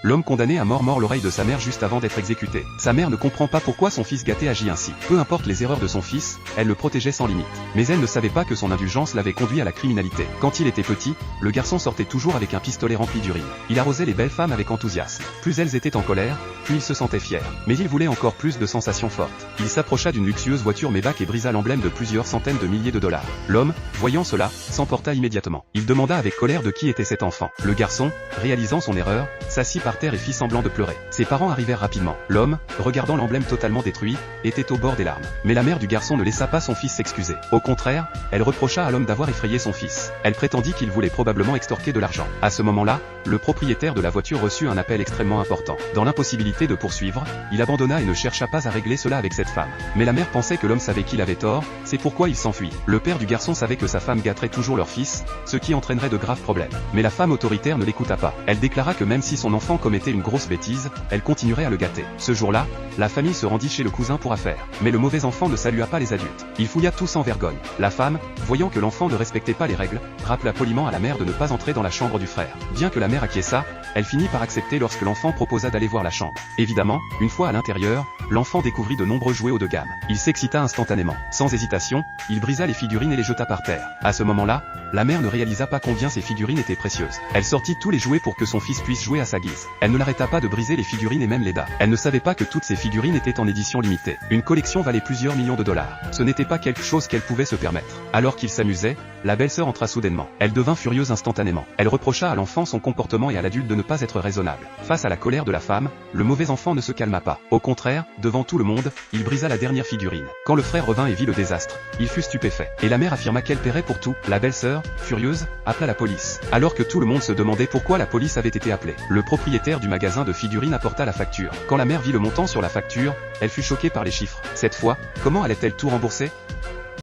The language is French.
L'homme condamné à mort mord l'oreille de sa mère juste avant d'être exécuté. Sa mère ne comprend pas pourquoi son fils gâté agit ainsi. Peu importe les erreurs de son fils, elle le protégeait sans limite. Mais elle ne savait pas que son indulgence l'avait conduit à la criminalité. Quand il était petit, le garçon sortait toujours avec un pistolet rempli d'urine. Il arrosait les belles femmes avec enthousiasme. Plus elles étaient en colère, plus il se sentait fier. Mais il voulait encore plus de sensations fortes. Il s'approcha d'une luxueuse voiture Maybach et brisa l'emblème de plusieurs centaines de milliers de dollars. L'homme, voyant cela, s'emporta immédiatement. Il demanda avec colère de qui était cet enfant. Le garçon, réalisant son erreur, s'assit par terre et fit semblant de pleurer. Ses parents arrivèrent rapidement. L'homme, regardant l'emblème totalement détruit, était au bord des larmes. Mais la mère du garçon ne laissa pas son fils s'excuser. Au contraire, elle reprocha à l'homme d'avoir effrayé son fils. Elle prétendit qu'il voulait probablement extorquer de l'argent. À ce moment-là, le propriétaire de la voiture reçut un appel extrêmement important. Dans l'impossibilité de poursuivre, il abandonna et ne chercha pas à régler cela avec cette femme. Mais la mère pensait que l'homme savait qu'il avait tort, c'est pourquoi il s'enfuit. Le père du garçon savait que sa femme gâterait toujours leur fils, ce qui entraînerait de graves problèmes. Mais la femme autoritaire ne l'écouta pas. Elle déclara que même si son enfant commettait une grosse bêtise, elle continuerait à le gâter. Ce jour-là, la famille se rendit chez le cousin pour affaire. Mais le mauvais enfant ne salua pas les adultes. Il fouilla tout sans vergogne. La femme, voyant que l'enfant ne respectait pas les règles, rappela poliment à la mère de ne pas entrer dans la chambre du frère. Bien que la mère acquiesça, elle finit par accepter lorsque l'enfant proposa d'aller voir la chambre. Évidemment, une fois à l'intérieur, l'enfant découvrit de nombreux jouets haut de gamme. Il s'excita instantanément. Sans hésitation, il brisa les figurines et les jeta par terre. À ce moment-là, la mère ne réalisa pas combien ces figurines étaient précieuses. Elle sortit tous les jouets pour que son fils puisse jouer à sa guise. Elle ne l'arrêta pas de briser les figurines et même les dats. Elle ne savait pas que toutes ces figurines étaient en édition limitée. Une collection valait plusieurs millions de dollars. Ce n'était pas quelque chose qu'elle pouvait se permettre. Alors qu'il s'amusait, la belle-sœur entra soudainement. Elle devint furieuse instantanément. Elle reprocha à l'enfant son comportement et à l'adulte de ne pas être raisonnable. Face à la colère de la femme, le mauvais enfant ne se calma pas. Au contraire, devant tout le monde, il brisa la dernière figurine. Quand le frère revint et vit le désastre, il fut stupéfait. Et la mère affirma qu'elle paierait pour tout. La belle-sœur, furieuse, appela la police. Alors que tout le monde se demandait pourquoi la police avait été appelée, le propriétaire du magasin de figurines apporta la facture. Quand la mère vit le montant sur la facture, elle fut choquée par les chiffres. Cette fois, comment allait-elle tout rembourser?